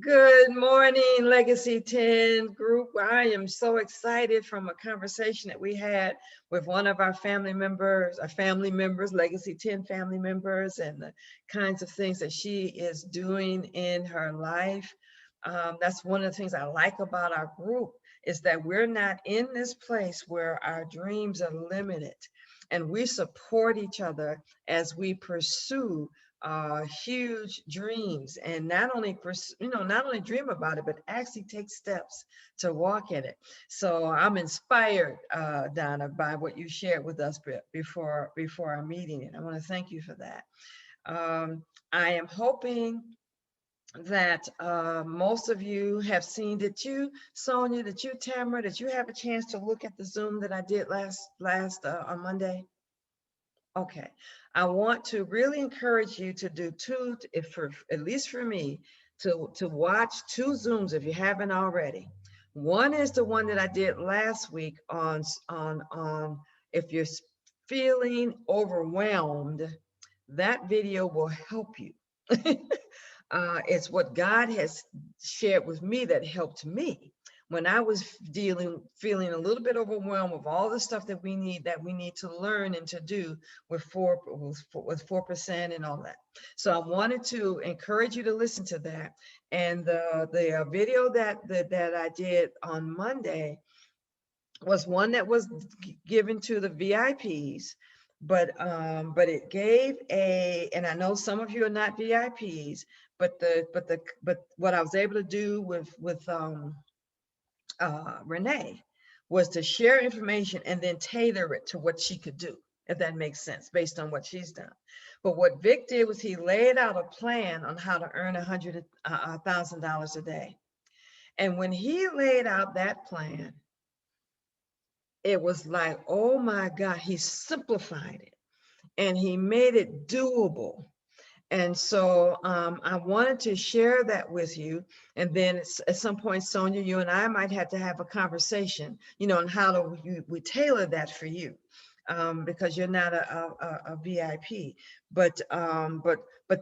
Good morning, Legacy 10 group. I am so excited from a conversation that we had with one of our family members, Legacy 10 family members, and the kinds of things that she is doing in her life. That's one of the things I like about our group, is that we're not in this place where our dreams are limited, and we support each other as we pursue huge dreams, and not only dream about it, but actually take steps to walk in it. So I'm inspired, Donna, by what you shared with us before our meeting, and I want to thank you for that. I am hoping that most of you have seen. Did you, Sonia, did you, Tamara, did you have a chance to look at the Zoom that I did last on Monday? Okay, I want to really encourage you to do two, at least for me, to watch two Zooms if you haven't already. One is the one that I did last week on if you're feeling overwhelmed, that video will help you. It's what God has shared with me that helped me when I was feeling a little bit overwhelmed with all the stuff that we need to learn and to do with 4% and all that. So I wanted to encourage you to listen to that. And the video that I did on Monday was one that was given to the VIPs, but it gave and I know some of you are not VIPs, but what I was able to do with Renee was to share information and then tailor it to what she could do, if that makes sense, based on what she's done. But what Vic did was he laid out a plan on how to earn $100,000 a day. And when he laid out that plan, it was like, oh my God, he simplified it and he made it doable. And so I wanted to share that with you. And then at some point, Sonia, you and I might have to have a conversation, on how do we tailor that for you, because you're not a VIP. But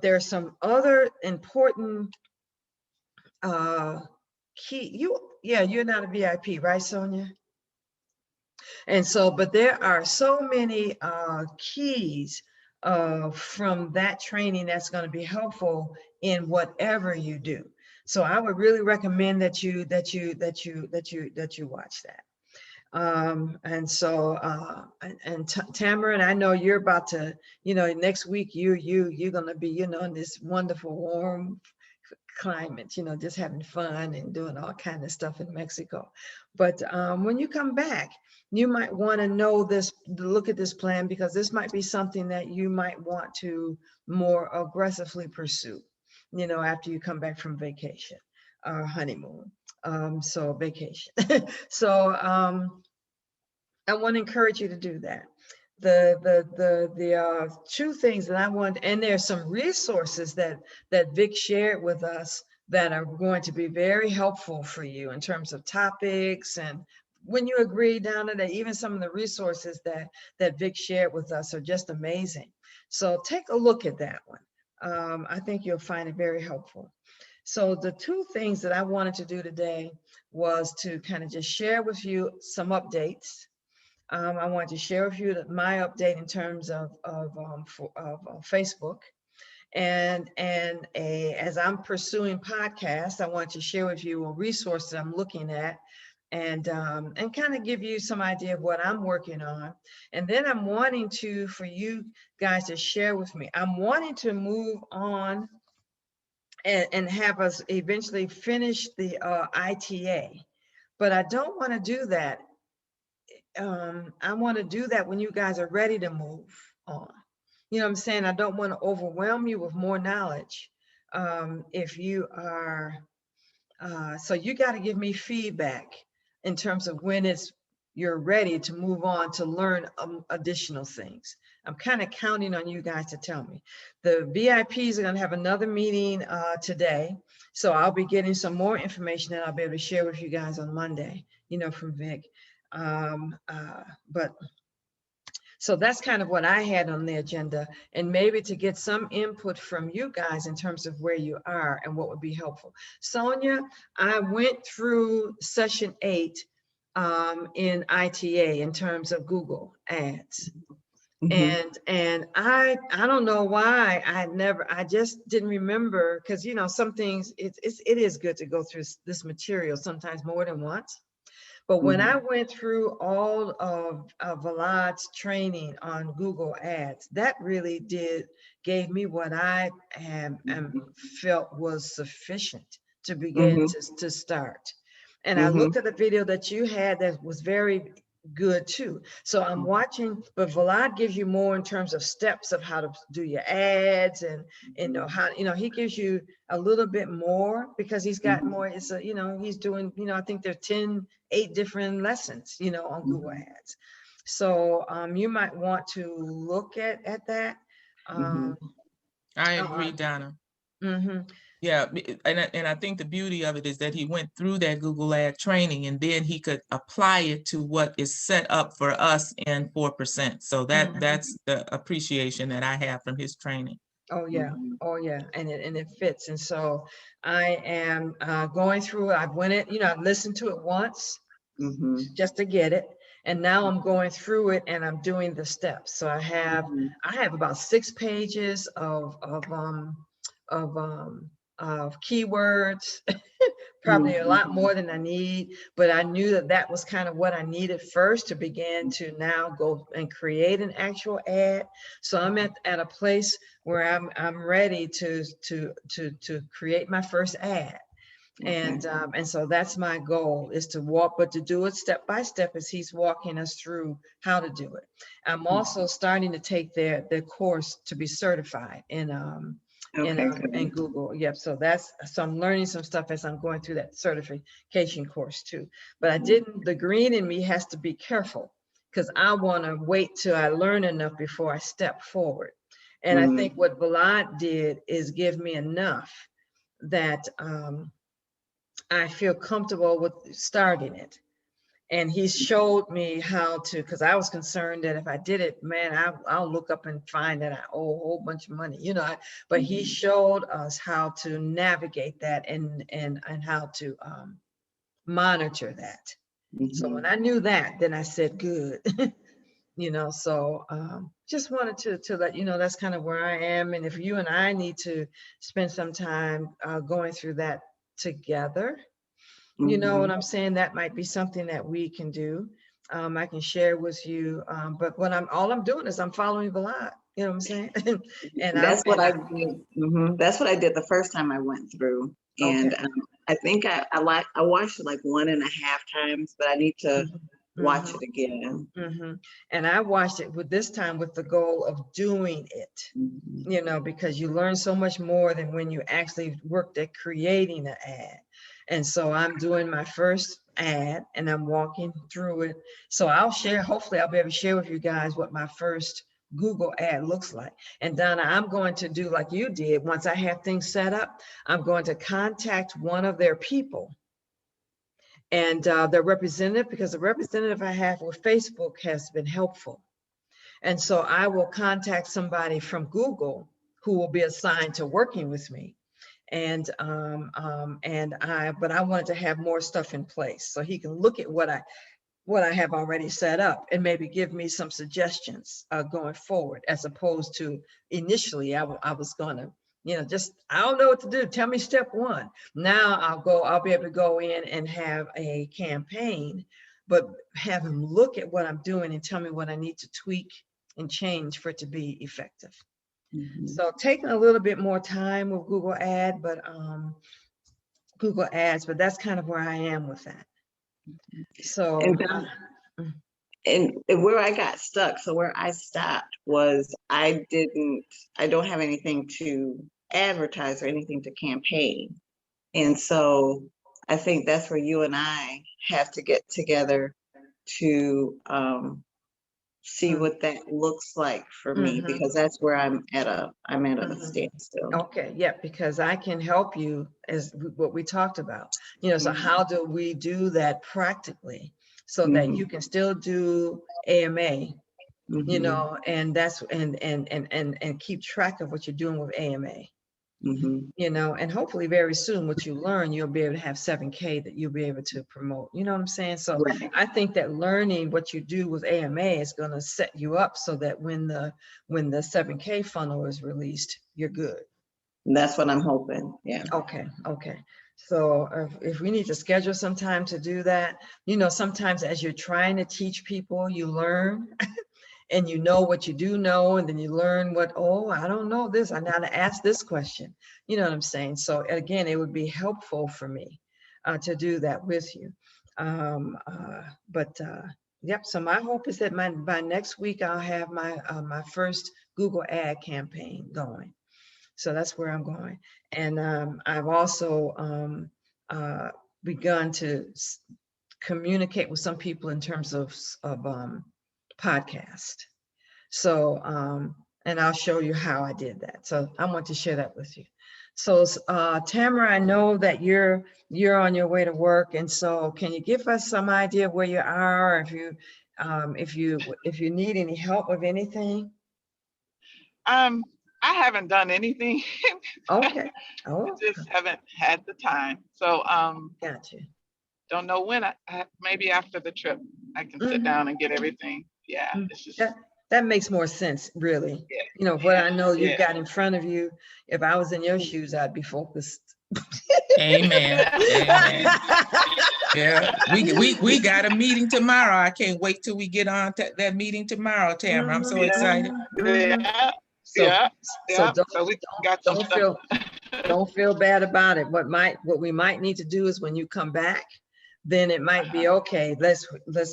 there's some other important key. You're not a VIP, right, Sonia? And so, but there are so many keys from that training that's going to be helpful in whatever you do. So I would really recommend that you watch that. And so Tamara, and I know you're about to, next week you're going to be, in this wonderful warm climate, just having fun and doing all kind of stuff in Mexico. But when you come back, you might want to look at this plan, because this might be something that you might want to more aggressively pursue, after you come back from vacation or honeymoon. So vacation. So I want to encourage you to do that. The two things that I want, and there's some resources that Vic shared with us that are going to be very helpful for you in terms of topics. And when you agree, Donna, that even some of the resources that Vic shared with us are just amazing. So take a look at that one. I think you'll find it very helpful. So the two things that I wanted to do today was to kind of just share with you some updates. I wanted to share with you my update in terms of Facebook, and as I'm pursuing podcasts, I want to share with you a resource that I'm looking at, and kind of give you some idea of what I'm working on. And then I'm wanting for you guys to share with me. I'm wanting to move on and have us eventually finish the ITA, but I don't want to do that. I want to do that when you guys are ready to move on. You know what I'm saying? I don't want to overwhelm you with more knowledge. If you are, so you got to give me feedback in terms of when you're ready to move on to learn additional things. I'm kind of counting on you guys to tell me. The VIPs are going to have another meeting today. So I'll be getting some more information that I'll be able to share with you guys on Monday, from Vic. But So that's kind of what I had on the agenda, and maybe to get some input from you guys in terms of where you are and what would be helpful. Sonia, I went through session 8 in ITA in terms of Google Ads. And I don't know why I just didn't remember, because you know, some things it is good to go through this material sometimes more than once. But when I went through all of Vlad's training on Google Ads, that really gave me what I felt was sufficient to begin to start. And I looked at the video that you had that was very good too. So I'm watching, but Vlad gives you more in terms of steps of how to do your ads, and you know how, you know, he gives you a little bit more because he's got more. It's a, you know, he's doing, you know, I think there are 8 different lessons, you know, on Google Ads. So you might want to look at that. I agree, Donna. Yeah, and I think the beauty of it is that he went through that Google Ad training, and then he could apply it to what is set up for us in 4%. So that's the appreciation that I have from his training. Oh yeah, oh yeah, and it fits. And so I am going through it. I've went it, you know, I've listened to it once just to get it, and now I'm going through it and I'm doing the steps. So I have about 6 pages of keywords, probably a lot more than I need, but I knew that that was kind of what I needed first to begin to now go and create an actual ad. So I'm at a place where I'm ready to create my first ad. And so that's my goal, is to walk, but to do it step by step as he's walking us through how to do it. I'm also starting to take their course to be certified in Google. Yep. So I'm learning some stuff as I'm going through that certification course too. But the green in me has to be careful, because I want to wait till I learn enough before I step forward. And I think what Vlad did is give me enough that I feel comfortable with starting it. And he showed me how to, because I was concerned that if I did it, man, I'll look up and find that I owe a whole bunch of money, you know. But he showed us how to navigate that and how to monitor that. So when I knew that, then I said, good. You know, so just wanted to let you know that's kind of where I am. And if you and I need to spend some time going through that together, you know what I'm saying, that might be something that we can do. I can share with you, but all I'm doing is I'm following Vlad, you know what I'm saying? And that's what I did. That's what I did the first time I went through. And I think I watched it like 1.5 times, but I need to watch it again. And I watched it this time with the goal of doing it, you know, because you learn so much more than when you actually worked at creating an ad. And so I'm doing my first ad and I'm walking through it. So hopefully I'll be able to share with you guys what my first Google ad looks like. And Donna, I'm going to do like you did. Once I have things set up, I'm going to contact one of their people and their representative, because the representative I have with Facebook has been helpful. And so I will contact somebody from Google who will be assigned to working with me. But I wanted to have more stuff in place so he can look at what I have already set up and maybe give me some suggestions going forward, as opposed to initially I was gonna, you know, just, I don't know what to do. Tell me step 1. Now I'll be able to go in and have a campaign, but have him look at what I'm doing and tell me what I need to tweak and change for it to be effective. So taking a little bit more time with Google Ads, but that's kind of where I am with that. So and where I got stuck, so where I stopped was I don't have anything to advertise or anything to campaign. And so I think that's where you and I have to get together to see what that looks like for me, because that's where I'm at a standstill. Okay, yeah, because I can help you as what we talked about, you know. So how do we do that practically so that you can still do AMA you know, and that's, and keep track of what you're doing with AMA. You know, and hopefully very soon what you learn, you'll be able to have 7K that you'll be able to promote. You know what I'm saying? So I think that learning what you do with AMA is going to set you up so that when the 7K funnel is released, you're good. That's what I'm hoping. Yeah. Okay. Okay. So if we need to schedule some time to do that, you know, sometimes as you're trying to teach people, you learn. And you know what you do know, and then you learn what, oh, I don't know this, I gotta ask this question. You know what I'm saying? So again, it would be helpful for me to do that with you. Yep, so my hope is that by next week, I'll have my my first Google ad campaign going. So that's where I'm going. And I've also begun to communicate with some people in terms of podcast. So, and I'll show you how I did that. So I want to share that with you. So, Tamara, I know that you're on your way to work, and so can you give us some idea of where you are, if you need any help with anything? I haven't done anything. Okay. I just haven't had the time. So, gotcha. Don't know when. Maybe after the trip, I can sit down and get everything. Yeah, it's just that makes more sense, really. Yeah, you know what I know you've got in front of you. If I was in your shoes, I'd be focused. Amen. Amen. Yeah, we got a meeting tomorrow. I can't wait till we get on to that meeting tomorrow, Tamara. I'm so excited. Yeah. So don't don't feel bad about it. What we might need to do is when you come back, then it might be okay. Let's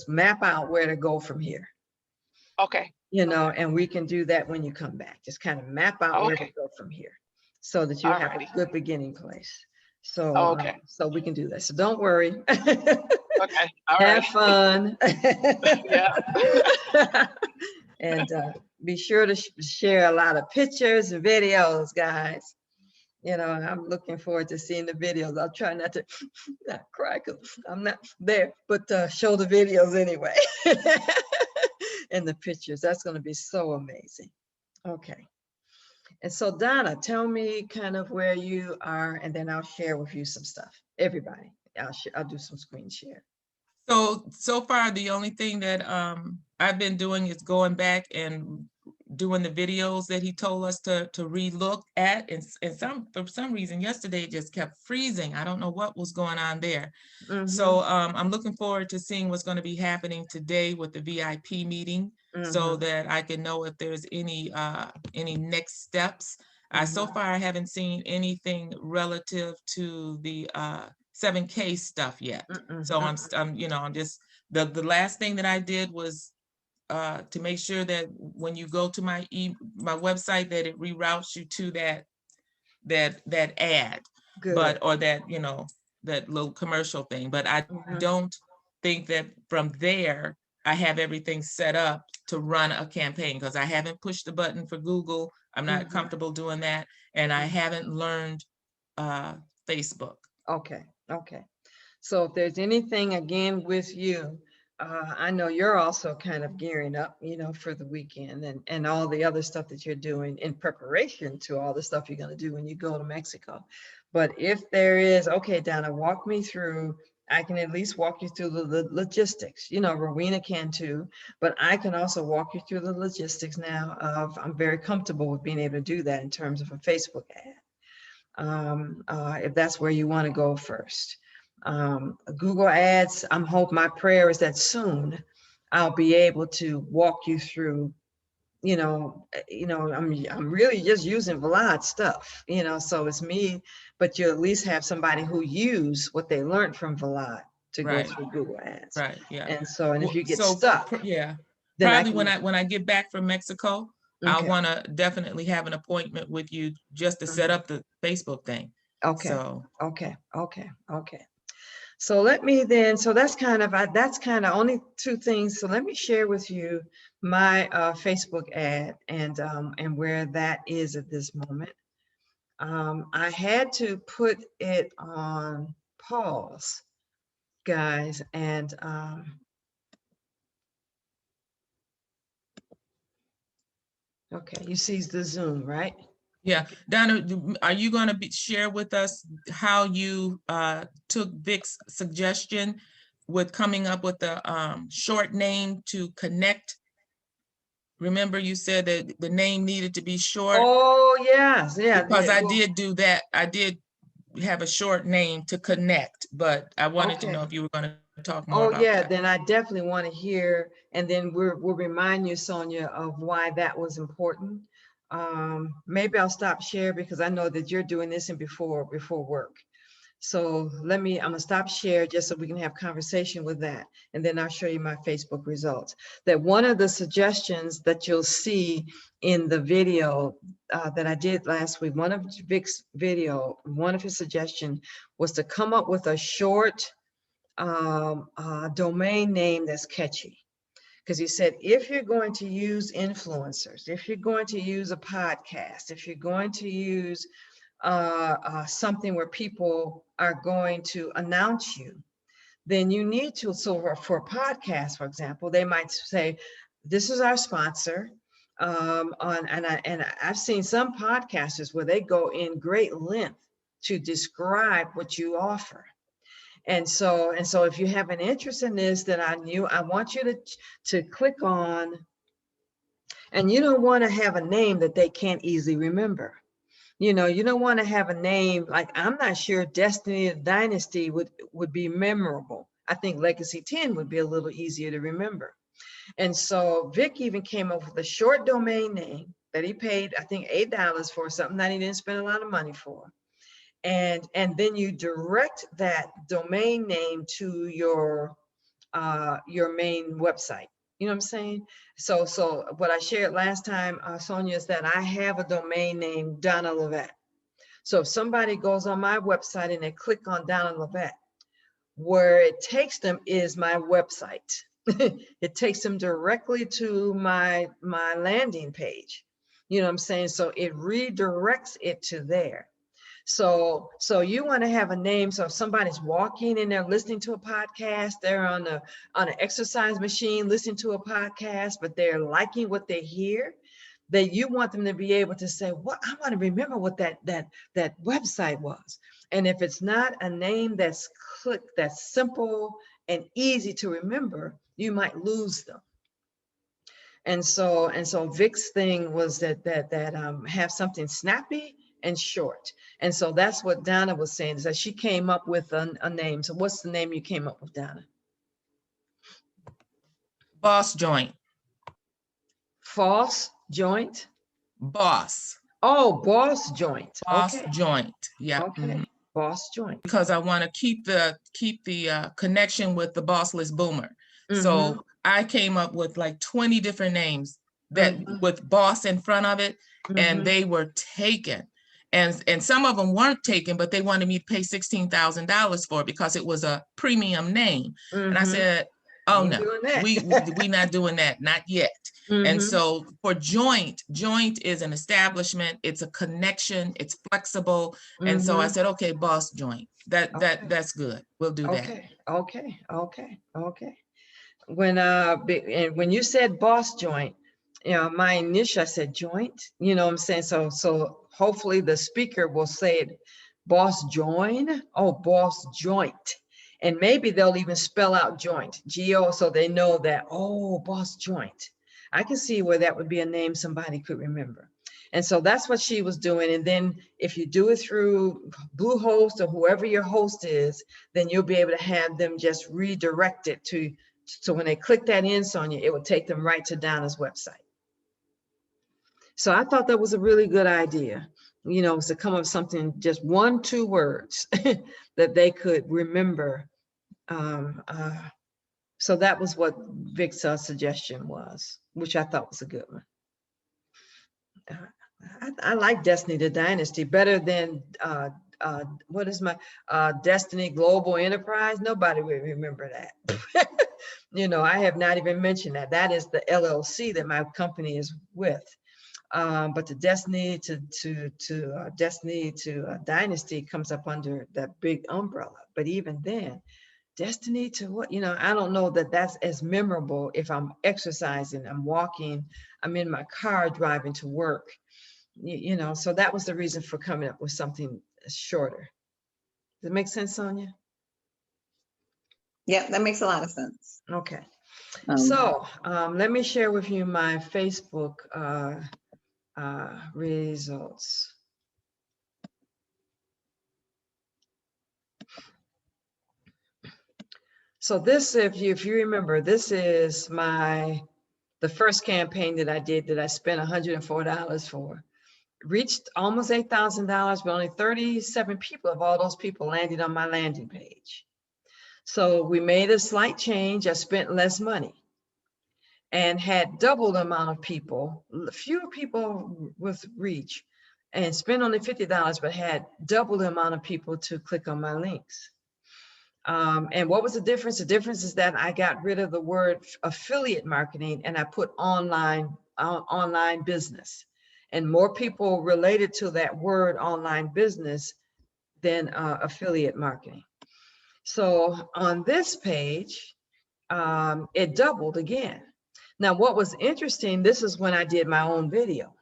map out where to go from here. Okay. You know, and we can do that when you come back. Just kind of map out where to go from here, so that you have a good beginning place. So so we can do that. So don't worry. Okay. All Have fun. Yeah. And be sure to share a lot of pictures and videos, guys. You know, I'm looking forward to seeing the videos. I'll try not to cry because I'm not there, but show the videos anyway. And the pictures. That's going to be so amazing. Okay. And so Donna, tell me kind of where you are, and then I'll share with you some stuff. Everybody, I'll do some screen share. So far, the only thing that I've been doing is going back and doing the videos that he told us to re-look at, and for some reason yesterday it just kept freezing. I don't know what was going on there. So I'm looking forward to seeing what's going to be happening today with the VIP meeting, so that I can know if there's any next steps. So far I haven't seen anything relative to the 7K stuff yet. So I'm you know, I'm just the last thing that I did was to make sure that when you go to my website that it reroutes you to that ad. Good. But or that, you know, that little commercial thing. But I don't think that from there I have everything set up to run a campaign, because I haven't pushed the button for Google. I'm not comfortable doing that, and I haven't learned Facebook. Okay. So if there's anything again with you, I know you're also kind of gearing up, you know, for the weekend and all the other stuff that you're doing in preparation to all the stuff you're going to do when you go to Mexico. But if there is, okay, Donna, walk me through. I can at least walk you through the logistics. You know, Rowena can too, but I can also walk you through the logistics now of, I'm very comfortable with being able to do that in terms of a Facebook ad. If that's where you want to go first. Google Ads, my prayer is that soon I'll be able to walk you through, I'm really just using Vlad stuff, so it's me, but you at least have somebody who use what they learned from Vlad to go through Google Ads. Right, yeah. And so, and if you get stuck. Yeah, probably when I get back from Mexico, I want to definitely have an appointment with you just to set up the Facebook thing. Okay. So. Okay. So let me then, so that's kind of only two things. So let me share with you my Facebook ad and where that is at this moment. I had to put it on pause, guys, and Okay, you see the Zoom, right? Yeah, Donna, are you going to share with us how you took Vic's suggestion with coming up with a short name to connect? Remember you said that the name needed to be short? Oh, yes, yeah. Because I well, did do that. I did have a short name to connect, but I wanted to know Okay. if you were going to talk more Oh, about yeah, that. then I definitely want to hear, and then we'll remind you, Sonia, of why that was important. Maybe I'll stop share because I know that you're doing this and before work. So I'm gonna stop share just so we can have conversation with that. And then I'll show you my Facebook results. That one of the suggestions that you'll see in the video that I did last week, one of Vic's video, one of his suggestions was to come up with a short domain name that's catchy. Because he said, if you're going to use influencers, if you're going to use a podcast, if you're going to use something where people are going to announce you, then you need to, so for a podcast, for example, they might say, this is our sponsor. And I've seen some podcasters where they go in great length to describe what you offer. And so if you have an interest in this, then I want you to click on, and you don't want to have a name that they can't easily remember. You know, you don't want to have a name like, I'm not sure Destiny Dynasty would be memorable. I think Legacy 10 would be a little easier to remember. And so Vic even came up with a short domain name that he paid, I think, $8 for, something that he didn't spend a lot of money for. And then you direct that domain name to your main website. You know what I'm saying? So what I shared last time, Sonia, is that I have a domain name, Donna Levette. So if somebody goes on my website and they click on Donna Levette, where it takes them is my website. It takes them directly to my landing page. You know what I'm saying? So it redirects it to there. So you want to have a name. So if somebody's walking and they're listening to a podcast, they're on an exercise machine listening to a podcast, but they're liking what they hear, that you want them to be able to say, "What, I want to remember what that website was." And if it's not a name that's simple and easy to remember, you might lose them. And so Vic's thing was that have something snappy and short. And so that's what Donna was saying, is that she came up with a name. So what's the name you came up with, Donna? Boss Joint. False Joint? Boss. Oh, Boss Joint. Boss Okay. Joint. Yeah. Okay. Boss Joint. Because I want to keep the connection with the bossless boomer. So I came up with like 20 different names that with boss in front of it, and they were taken. And some of them weren't taken, but they wanted me to pay $16,000 for it because it was a premium name. And I said, oh no, we not doing that, not yet. And so for Joint is an establishment, it's a connection, it's flexible. And so I said, okay, Boss Joint, that's good. We'll do that. Okay. When you said Boss Joint, you know, my initial, I said joint, you know what I'm saying? So hopefully the speaker will say it, Boss Join, Boss Joint. And maybe they'll even spell out joint, G-O, so they know that, oh, Boss Joint. I can see where that would be a name somebody could remember. And so that's what she was doing. And then if you do it through Bluehost or whoever your host is, then you'll be able to have them just redirect it to, so when they click that in, Sonia, it would take them right to Donna's website. So I thought that was a really good idea, you know, to come up with something, just 1-2 words that they could remember. So that was what Vic's suggestion was, which I thought was a good one. I like Destiny the Dynasty better than what is my Destiny Global Enterprise. Nobody would remember that. You know, I have not even mentioned that. That is the LLC that my company is with. But the Destiny to Dynasty comes up under that big umbrella. But even then, destiny to what, I don't know that that's as memorable if I'm exercising, I'm walking, I'm in my car driving to work, so that was the reason for coming up with something shorter. Does it make sense, Sonia? Yeah, that makes a lot of sense. Okay. So let me share with you my Facebook results. So this, if you remember, this is the first campaign that I did that I spent $104 for. Reached almost $8,000, but only 37 people of all those people landed on my landing page. So we made a slight change. I spent less money and had double the amount of people, fewer people with reach, and spent only $50, but had double the amount of people to click on my links. And what was the difference? The difference is that I got rid of the word affiliate marketing and I put online business, and more people related to that word online business than affiliate marketing. So on this page, it doubled again. Now, what was interesting, this is when I did my own video.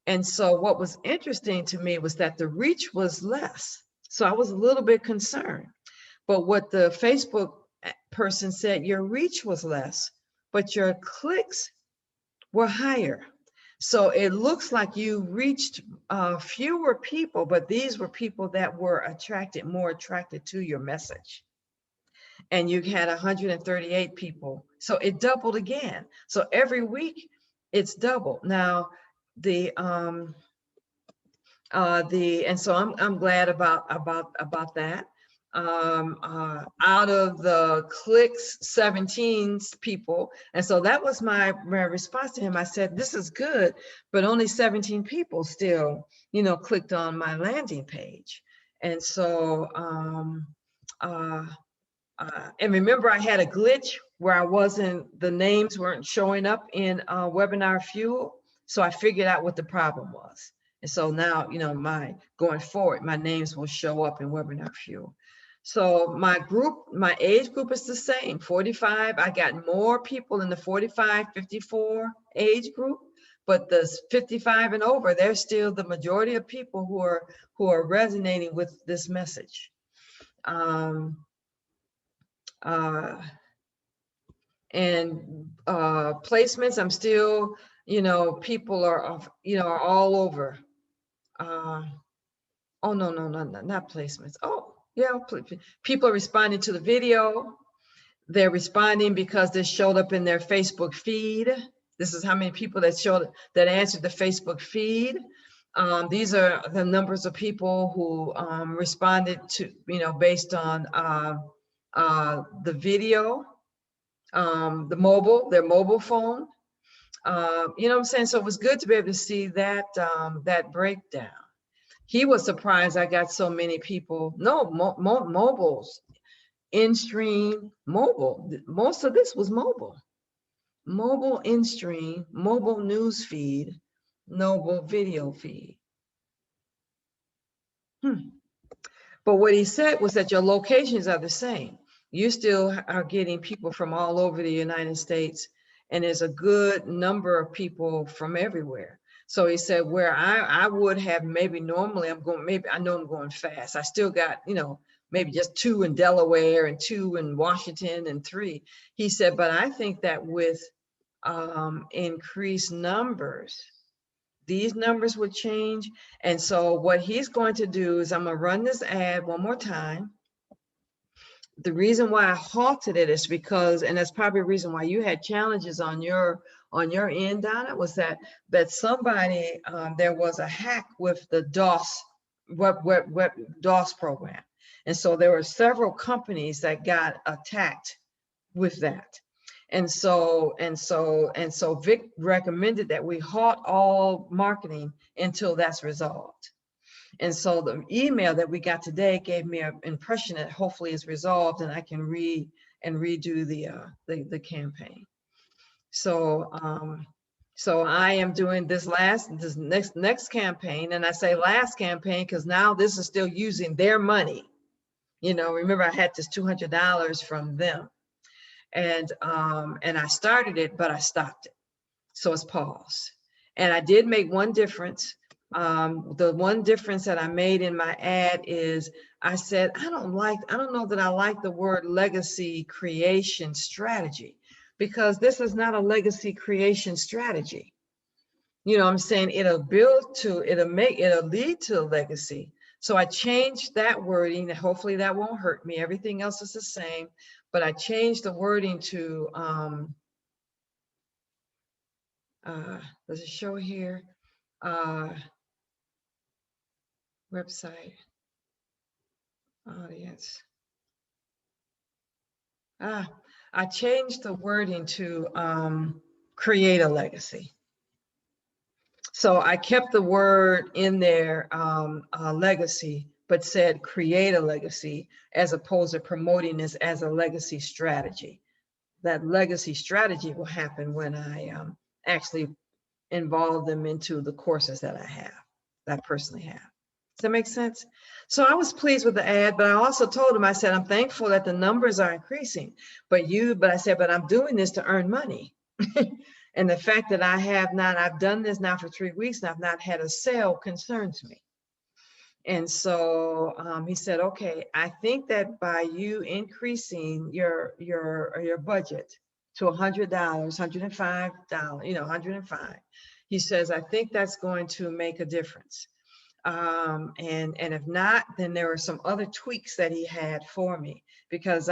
And so what was interesting to me was that the reach was less. So I was a little bit concerned. But what the Facebook person said, your reach was less, but your clicks were higher. So it looks like you reached fewer people, but these were people that were more attracted to your message. And you had 138 people. So it doubled again. So every week it's double. Now and so I'm glad about that. Out of the clicks, 17 people. And so that was my response to him. I said, this is good, but only 17 people still, clicked on my landing page. And so, and remember I had a glitch where the names weren't showing up in Webinar Fuel. So I figured out what the problem was. And so now, going forward, my names will show up in Webinar Fuel. So my age group is the same, 45. I got more people in the 45, 54 age group, but the 55 and over, they're still the majority of people who are resonating with this message. And placements, I'm still, people are all over. Oh, no, not placements. Oh, yeah, people are responding to the video. They're responding because this showed up in their Facebook feed. This is how many people that answered the Facebook feed. These are the numbers of people who responded to, based on the video, their mobile phone. You know what I'm saying? So it was good to be able to see that that breakdown. He was surprised I got so many people. No, mobiles, in-stream, mobile. Most of this was mobile. Mobile in-stream, mobile news feed, mobile video feed. But what he said was that your locations are the same. You still are getting people from all over the United States, and there's a good number of people from everywhere. So he said, where I would have maybe normally I know I'm going fast. I still got, maybe just 2 in Delaware and 2 in Washington and 3. He said, but I think that with increased numbers, these numbers would change. And so what he's going to do is I'm going to run this ad one more time. The reason why I halted it is because, and that's probably the reason why you had challenges on your end, Donna, was that somebody, there was a hack with the DOS, web DOS program. And so there were several companies that got attacked with that. And so Vic recommended that we halt all marketing until that's resolved. And so the email that we got today gave me an impression that hopefully is resolved and I can redo the campaign. So I am doing this next campaign, and I say last campaign because now this is still using their money. You know, remember I had this $200 from them, and I started it, but I stopped it. So it's paused. And I did make one difference. The one difference that I made in my ad is I said, I don't know that I like the word legacy creation strategy, because this is not a legacy creation strategy. You know, I'm saying it'll lead to a legacy. So I changed that wording, and hopefully that won't hurt me. Everything else is the same, but I changed the wording to, does it show here? Website, audience. I changed the wording to create a legacy. So I kept the word in there, legacy, but said create a legacy, as opposed to promoting this as a legacy strategy. That legacy strategy will happen when I actually involve them into the courses that I personally have. Does that make sense? So I was pleased with the ad, but I also told him, I said, I'm thankful that the numbers are increasing, but I said, but I'm doing this to earn money. And the fact that I've done this now for 3 weeks and I've not had a sale concerns me. And so he said, okay, I think that by you increasing your budget to $100, $105, you know, 105, he says, I think that's going to make a difference. And if not, then there were some other tweaks that he had for me, because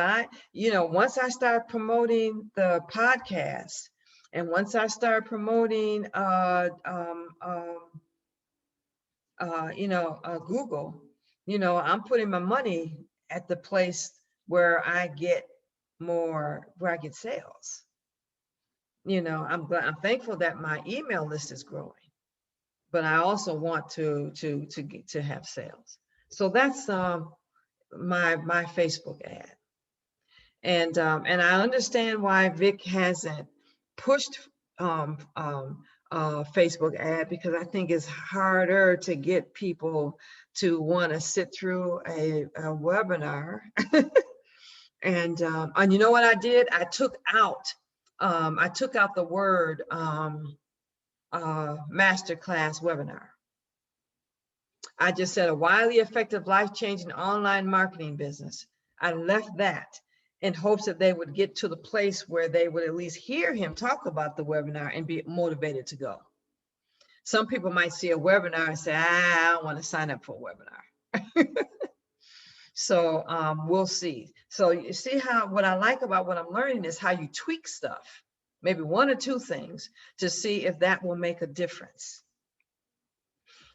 once I started promoting the podcast, and once I started promoting Google, I'm putting my money at the place where I get sales. I'm thankful that my email list is growing, but I also want to have sales. So that's my Facebook ad. And I understand why Vic hasn't pushed Facebook ad, because I think it's harder to get people to want to sit through a webinar. And you know what I did? I took out the word masterclass webinar. I just said a widely effective, life-changing online marketing business. I left that in hopes that they would get to the place where they would at least hear him talk about the webinar and be motivated to go. Some people might see a webinar and say, I don't want to sign up for a webinar. So we'll see. So you see what I like about what I'm learning is how you tweak stuff, maybe 1 or 2 things, to see if that will make a difference.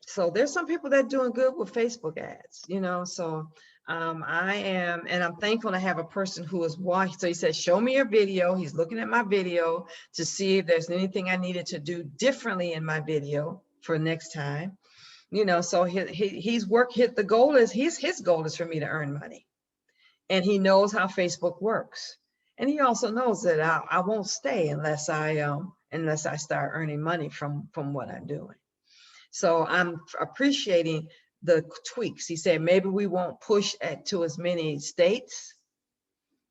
So there's some people that are doing good with Facebook ads, so I am, and I'm thankful to have a person who is watching. So he said, show me your video. He's looking at my video to see if there's anything I needed to do differently in my video for next time. So his goal is for me to earn money. And he knows how Facebook works. And he also knows that I won't stay unless I start earning money from what I'm doing. So I'm appreciating the tweaks. He said, maybe we won't push to as many states,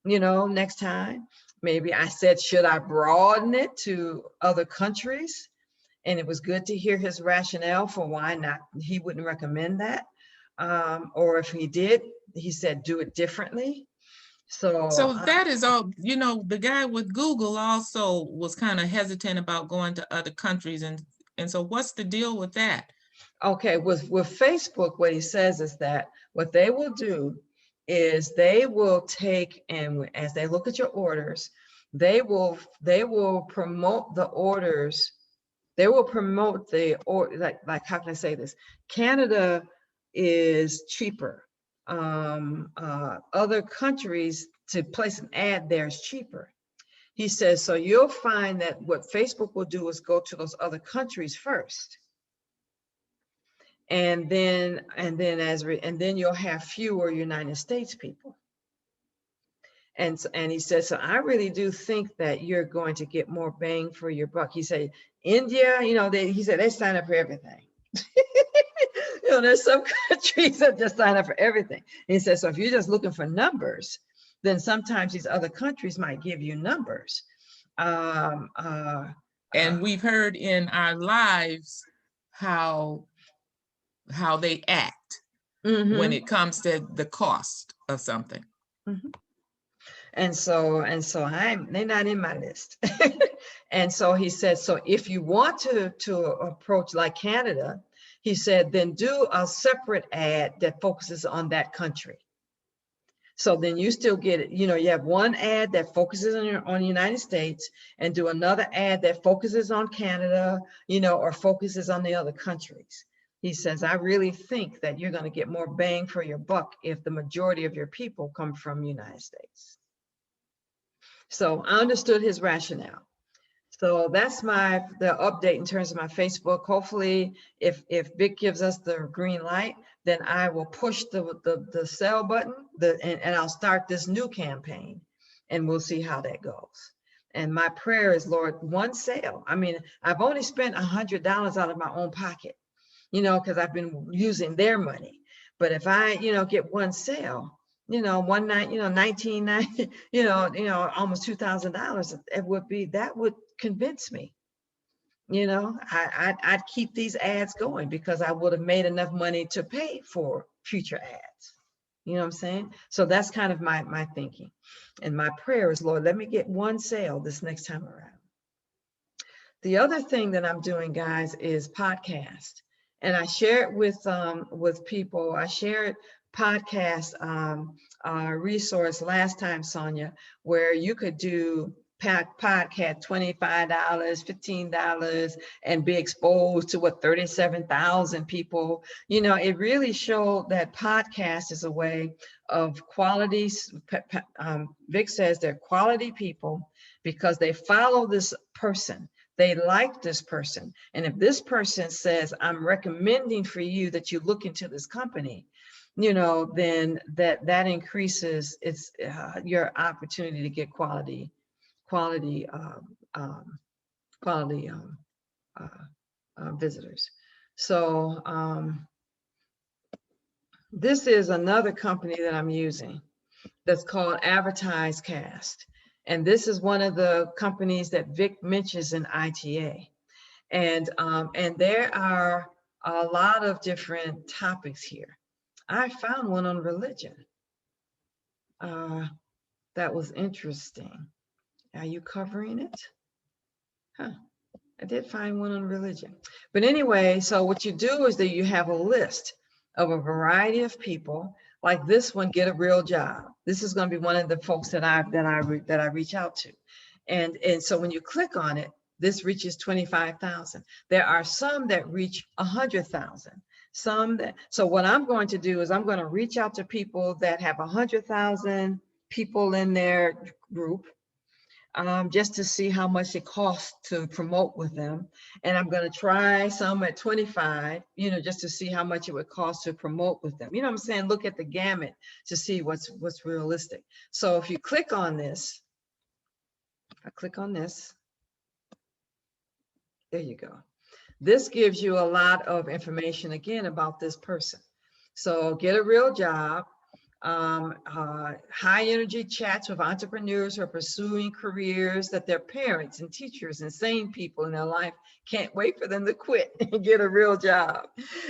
next time. Maybe I said, should I broaden it to other countries? And it was good to hear his rationale for why not. He wouldn't recommend that. Or if he did, he said, do it differently. So that is all, the guy with Google also was kind of hesitant about going to other countries. And so what's the deal with that? Okay, with Facebook, what he says is that what they will do is they will take, and as they look at your orders, they will promote the orders. They will promote like how can I say this? Canada is cheaper. Other countries, to place an ad there is cheaper. He says, so you'll find that what Facebook will do is go to those other countries first. And then you'll have fewer United States people. And he says, so I really do think that you're going to get more bang for your buck. He said, India, he said, they sign up for everything. You know, there's some countries that just sign up for everything. And he said, so if you're just looking for numbers, then sometimes these other countries might give you numbers. And we've heard in our lives how they act when it comes to the cost of something. And so they're not in my list. And so he said, so if you want to approach like Canada, he said, then do a separate ad that focuses on that country. So then you still get it. You know, you have one ad that focuses on the United States, and do another ad that focuses on Canada, you know, or focuses on the other countries. He says, I really think that you're going to get more bang for your buck if the majority of your people come from the United States. So I understood his rationale. So that's the update in terms of my Facebook. Hopefully, if Vic gives us the green light, then I will push the sell button and I'll start this new campaign, and we'll see how that goes. And my prayer is, Lord, one sale. I mean, I've only spent $100 out of my own pocket, you know, because I've been using their money. But if I, you know, get one sale, you know, one night, you know, $19.90, you know, almost $2,000, that would convince me. You know, I'd keep these ads going because I would have made enough money to pay for future ads. You know what I'm saying? So that's kind of my thinking. And my prayer is, Lord, let me get one sale this next time around. The other thing that I'm doing, guys, is podcast. And I share it with people. I shared podcast resource last time, Sonia, where you could do podcast $25, $15 and be exposed to 37,000 people. You know, it really showed that podcast is a way of quality. Vic says they're quality people because they follow this person. They like this person. And if this person says, I'm recommending for you that you look into this company, you know, then that increases your opportunity to get quality visitors. So this is another company that I'm using that's called AdvertiseCast. And this is one of the companies that Vic mentions in ITA. And there are a lot of different topics here. I found one on religion. That was interesting. Are you covering it? Huh. I did find one on religion. But anyway, so what you do is that you have a list of a variety of people. Like this one, Get a Real Job. This is going to be one of the folks that I reach out to. And so when you click on it, this reaches 25,000. There are some that reach 100,000. So what I'm going to do is I'm going to reach out to people that have 100,000 people in their group, just to see how much it costs to promote with them. And I'm going to try some at 25, you know, just to see how much it would cost to promote with them. You know what I'm saying? Look at the gamut to see what's realistic. So if you click on this, I click on this. There you go. This gives you a lot of information again about this person. So Get a Real Job. High energy chats with entrepreneurs who are pursuing careers that their parents and teachers and sane people in their life can't wait for them to quit and get a real job.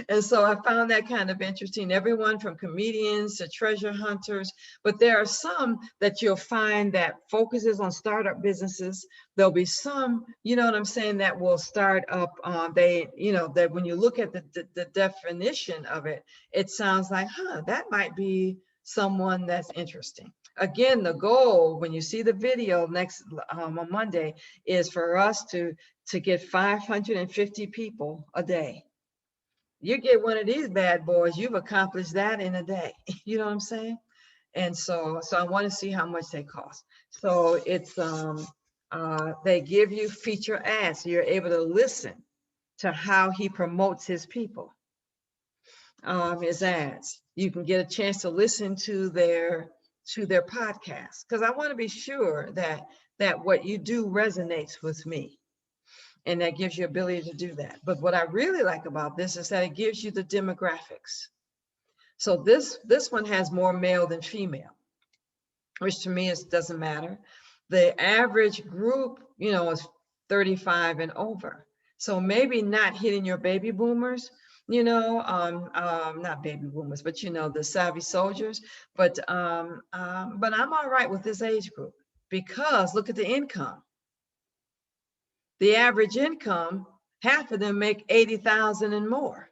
And so I found that kind of interesting. Everyone from comedians to treasure hunters, but there are some that you'll find that focuses on startup businesses. There'll be some, you know what I'm saying, that will start up. That when you look at the definition of it, it sounds like, that might be someone that's interesting. Again, the goal when you see the video next on Monday is for us to get 550 people a day. You get one of these bad boys, you've accomplished that in a day. You know what I'm saying? And so I want to see how much they cost. So it's they give you feature ads, so you're able to listen to how he promotes his people, his ads. You can get a chance to listen to their podcast, because I want to be sure that what you do resonates with me. And that gives you ability to do that. But what I really like about this is that it gives you the demographics. So this one has more male than female, which to me doesn't matter. The average group, you know, is 35 and over. So maybe not hitting your baby boomers, you know, not baby boomers, but you know, the savvy soldiers. But I'm all right with this age group because look at the income. The average income, half of them make 80,000 and more.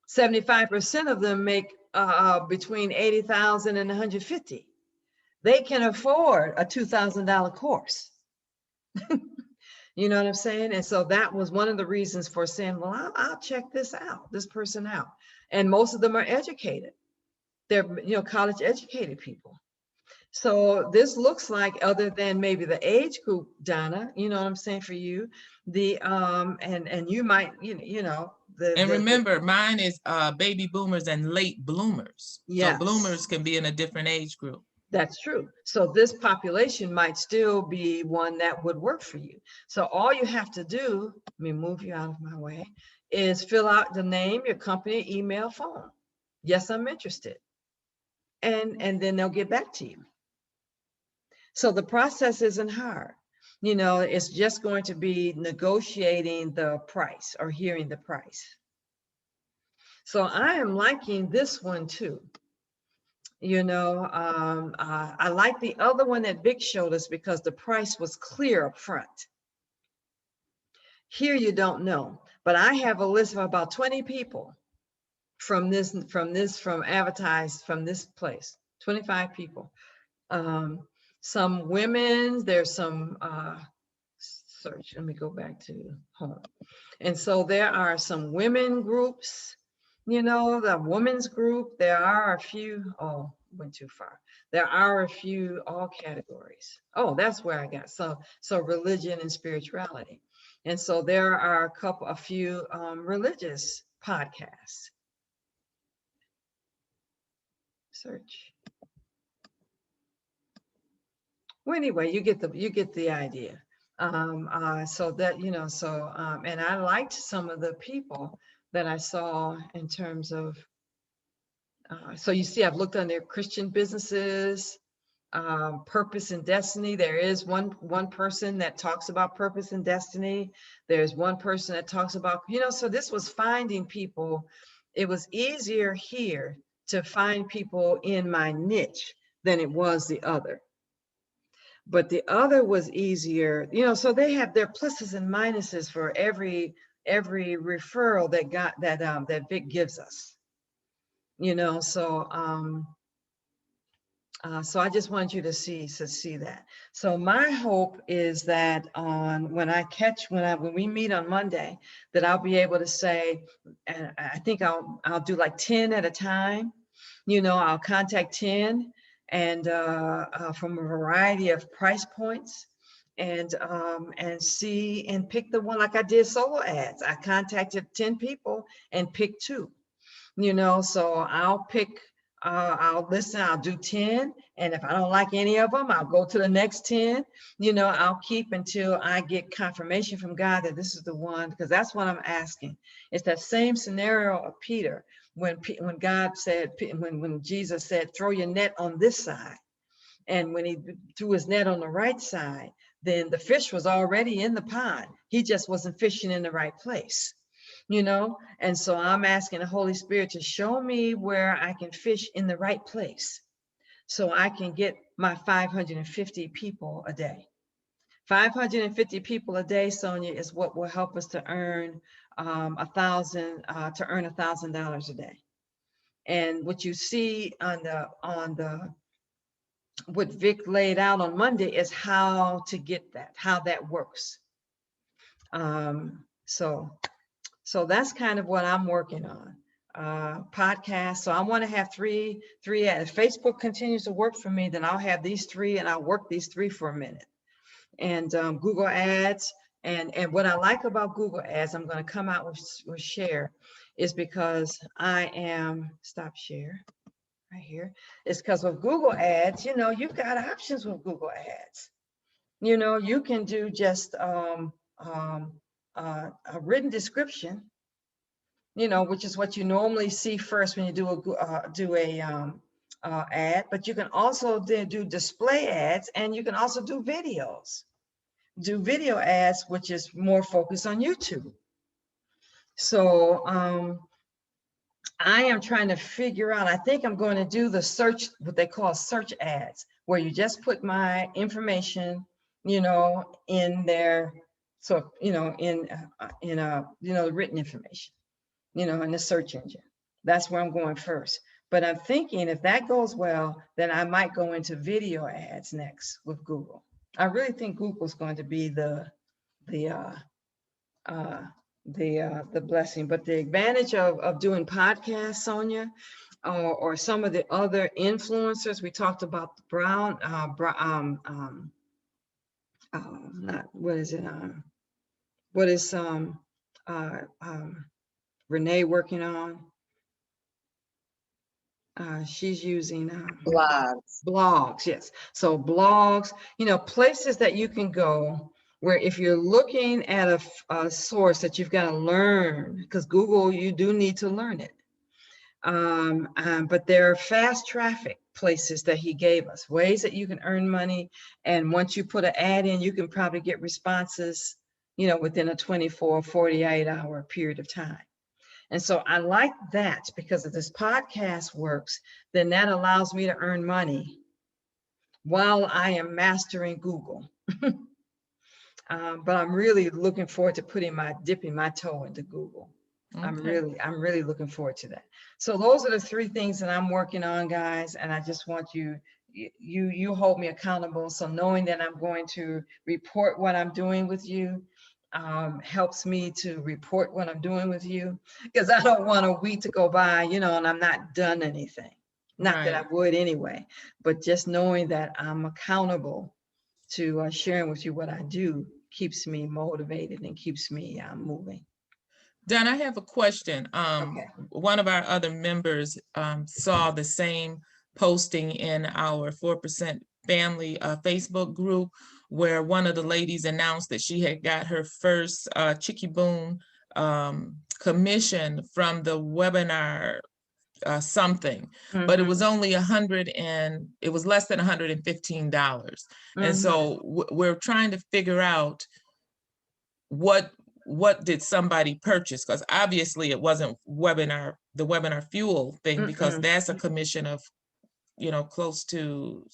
75% of them make between 80,000 and 150. They can afford a $2,000 course. You know what I'm saying? And so that was one of the reasons for saying, well, I'll check this person out. And most of them are educated. They're, you know, college educated people. So this looks like, other than maybe the age group, Donna, you know what I'm saying, for you, the and you might, you know, and remember, mine is baby boomers and late bloomers. Yes. So bloomers can be in a different age group. That's true. So this population might still be one that would work for you. So all you have to do, let me move you out of my way, is fill out the name, your company, email, phone. Yes, I'm interested. And then they'll get back to you. So the process isn't hard. You know, it's just going to be negotiating the price or hearing the price. So I am liking this one too. You know, I like the other one that Vic showed us because the price was clear up front. Here you don't know, but I have a list of about 20 people from advertised from this place, 25 people. Some women, there's some search, let me go back to home. And so there are some women groups, you know, the women's group, there are a few, oh, went too far. There are a few, all categories. Oh, that's where I got, so religion and spirituality. And so there are a few religious podcasts. Search. Well, anyway, you get the idea. So that, you know, and I liked some of the people that I saw in terms of, so you see, I've looked on their Christian businesses, purpose and destiny. There is one person that talks about purpose and destiny. There's one person that talks about, you know, so this was finding people. It was easier here to find people in my niche than it was the other. But the other was easier, you know, so they have their pluses and minuses for every referral that Vic gives us, you know, so I just want you to see that. So my hope is that when we meet on Monday, that I'll be able to say, and I think I'll do like 10 at a time, you know, I'll contact 10 and from a variety of price points, and see and pick the one, like I did solo ads. I contacted 10 people and picked 2, you know, so I'll pick, I'll listen, I'll do 10. And if I don't like any of them, I'll go to the next 10, you know, I'll keep until I get confirmation from God that this is the one, because that's what I'm asking. It's that same scenario of Peter. When God said, when Jesus said, throw your net on this side, and when he threw his net on the right side, then the fish was already in the pond. He just wasn't fishing in the right place, you know? And so I'm asking the Holy Spirit to show me where I can fish in the right place so I can get my 550 people a day. 550 people a day, Sonia, is what will help us to earn $1,000 a day. And what you see on what Vic laid out on Monday is how to get that, how that works. So that's kind of what I'm working on. Podcasts. So I want to have three ads. If Facebook continues to work for me, then I'll have these 3 and I'll work these 3 for a minute. And Google Ads. And what I like about Google Ads, I'm going to come out with share, is because I am, stop share right here. It's because with Google Ads, you know, you've got options with Google Ads. You know, you can do just a written description, which is what you normally see first when you do a ad, but you can also do display ads, and you can also do videos. Do video ads, which is more focused on YouTube. So I am trying to figure out, I think I'm going to do the search, what they call search ads, where you just put my information, in there. So, in the written information, in the search engine. That's where I'm going first. But I'm thinking if that goes well, then I might go into video ads next with Google. I really think Google's going to be the blessing. But the advantage of doing podcasts, Sonia, or some of the other influencers, we talked about Brown, what is Renee working on? She's using blogs, yes. So blogs, places that you can go where if you're looking at a source that you've got to learn, because Google, you do need to learn it. But there are fast traffic places that he gave us, ways that you can earn money. And once you put an ad in, you can probably get responses, within a 24, 48-hour period of time. And so I like that, because if this podcast works, then that allows me to earn money while I am mastering Google. But I'm really looking forward to dipping my toe into Google. Okay. I'm really looking forward to that. So those are the 3 things that I'm working on, guys. And I just want you hold me accountable. So knowing that I'm going to report what I'm doing with you, helps me to report what I'm doing with you, because I don't want a week to go by, and I'm not done anything. Not right. That I would anyway, but just knowing that I'm accountable to sharing with you what I do keeps me motivated and keeps me moving. Don, I have a question. Okay. One of our other members saw the same posting in our 4% Family Facebook group, where one of the ladies announced that she had got her first Chicky Boom commission from the webinar something, but it was only it was less than $115. And so we're trying to figure out what did somebody purchase, because obviously it wasn't the webinar fuel thing, because that's a commission of close to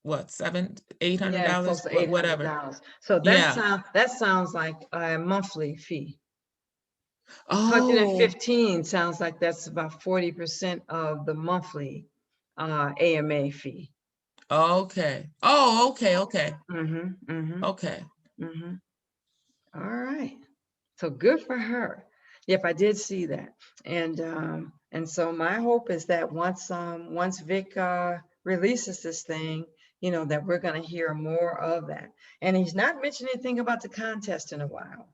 what, $700-800, whatever. So that sounds like a monthly fee. Oh, 115 sounds like that's about 40% of the monthly AMA fee. Okay. Oh, okay. Okay. Okay. All right. So good for her. Yep, I did see that. And so my hope is that once Vic releases this thing, that we're going to hear more of that. And he's not mentioned anything about the contest in a while.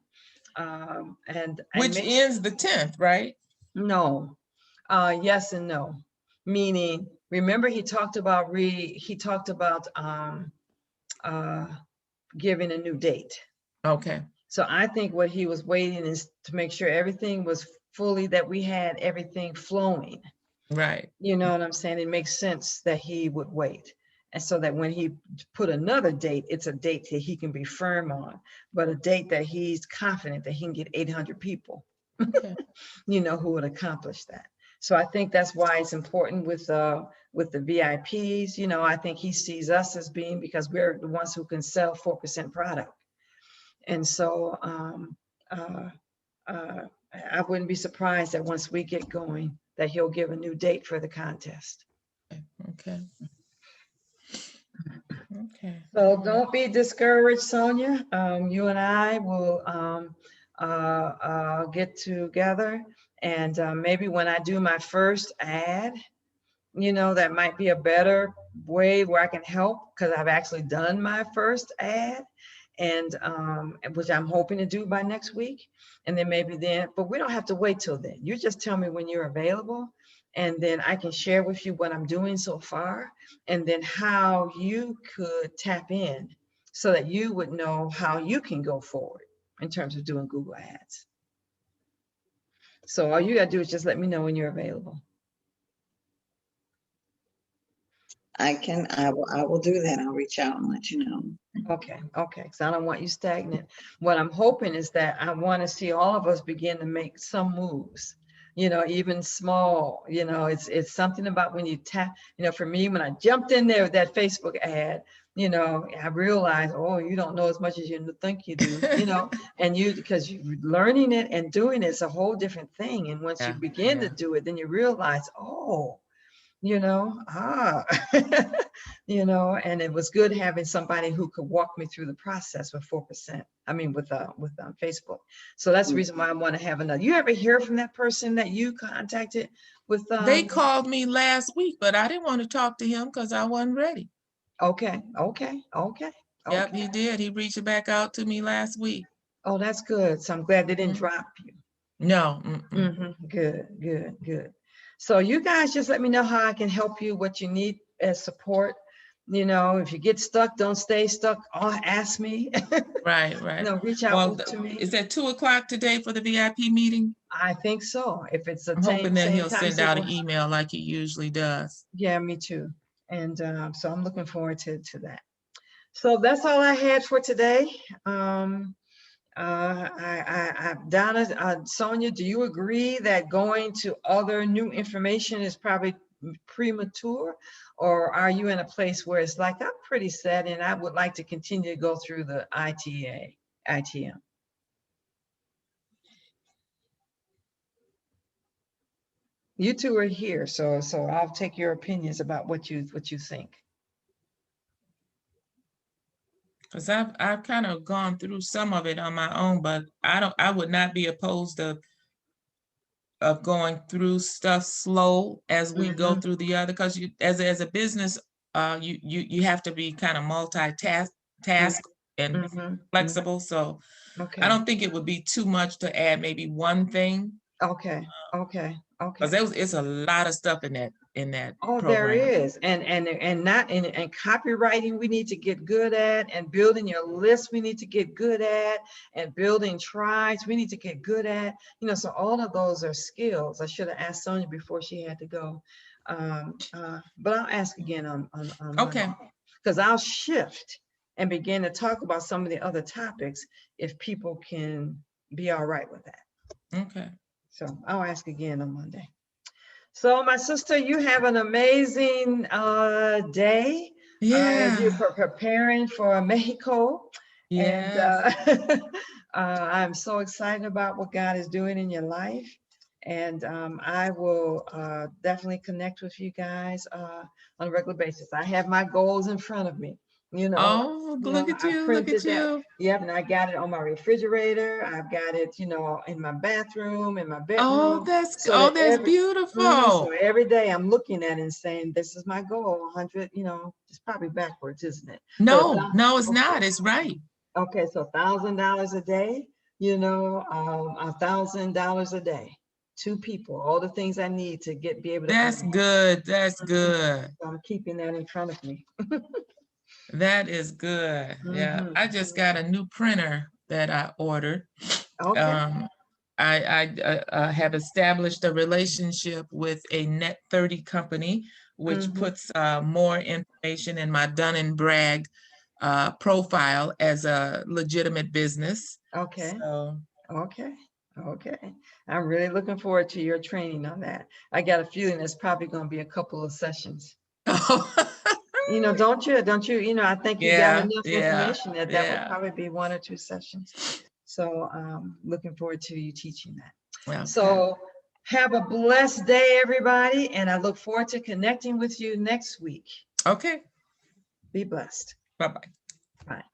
Which ends the 10th, right? No. Yes and no. Meaning, remember he talked about giving a new date. Okay. So I think what he was waiting is to make sure everything was fully, that we had everything flowing. Right. You know what I'm saying? It makes sense that he would wait. And so that when he put another date, it's a date that he can be firm on, but a date that he's confident that he can get 800 people, okay. Who would accomplish that. So I think that's why it's important with the VIPs. I think he sees us as being, because we're the ones who can sell 4% product. And so I wouldn't be surprised that once we get going, that he'll give a new date for the contest. Okay. Okay. So don't be discouraged, Sonia. You and I will get together, and maybe when I do my first ad, that might be a better way where I can help, because I've actually done my first ad, and which I'm hoping to do by next week. And then maybe but we don't have to wait till then. You just tell me when you're available, and then I can share with you what I'm doing so far, and then how you could tap in so that you would know how you can go forward in terms of doing Google Ads. So all you gotta do is just let me know when you're available. I will do that. I'll reach out and let you know. Okay, because I don't want you stagnant. What I'm hoping is that I want to see all of us begin to make some moves, even small. It's something about when you tap, for me, when I jumped in there with that Facebook ad, I realized, oh, you don't know as much as you think you do, and because you're learning it and doing it's a whole different thing. And once you begin to do it, then you realize, oh, and it was good having somebody who could walk me through the process with 4%. I mean, with Facebook. So that's the reason why I want to have another. You ever hear from that person that you contacted with? They called me last week, but I didn't want to talk to him because I wasn't ready. Okay. Yep, he did. He reached back out to me last week. Oh, that's good. So I'm glad they didn't drop you. No. Good. So you guys just let me know how I can help you, what you need as support. If you get stuck, don't stay stuck. Ask me. Right. Reach out to me. Is that 2:00 today for the VIP meeting? I think so. If it's the I'm hoping that he'll send out an email email like he usually does. Yeah, me too. And so I'm looking forward to that. So that's all I had for today. Donna, Sonia, do you agree that going to other new information is probably premature, or are you in a place where it's like, I'm pretty set and I would like to continue to go through the ITM? You two are here, so I'll take your opinions about what you think. Because I've kind of gone through some of it on my own, but I would not be opposed of going through stuff slow as we go through the other, because you as a business, you have to be kind of multitask and flexible. So I don't think it would be too much to add maybe one thing. Okay. Because it's a lot of stuff in that Oh, program. there is. And copywriting we need to get good at, and building your list we need to get good at, and building tribes we need to get good at. So all of those are skills. I should have asked Sonia before she had to go. But I'll ask again on Okay. Because I'll shift and begin to talk about some of the other topics if people can be all right with that. Okay. So I'll ask again on Monday. So my sister, you have an amazing day. Yeah. You're preparing for Mexico. Yeah. And I'm so excited about what God is doing in your life. And I will definitely connect with you guys on a regular basis. I have my goals in front of me. Oh, look at you, look at you. Yep, and I got it on my refrigerator. I've got it, in my bathroom, in my bedroom. Oh, that's beautiful. So every day I'm looking at it and saying, this is my goal, 100, it's probably backwards, isn't it? No, it's not. It's right. Okay, so $1,000 a day, $1,000 a day. 2 people, all the things I need to be able to. That's good. That's good. So I'm keeping that in front of me. That is good. Yeah, I just got a new printer that I ordered. Okay. I have established a relationship with a Net30 company, which puts more information in my Dun & Bragg profile as a legitimate business. Okay. So. Okay. I'm really looking forward to your training on that. I got a feeling there's probably going to be a couple of sessions. Don't you? I think you got enough information that would probably be 1 or 2 sessions. So looking forward to you teaching that. Okay. So have a blessed day, everybody. And I look forward to connecting with you next week. Okay. Be blessed. Bye-bye. Bye.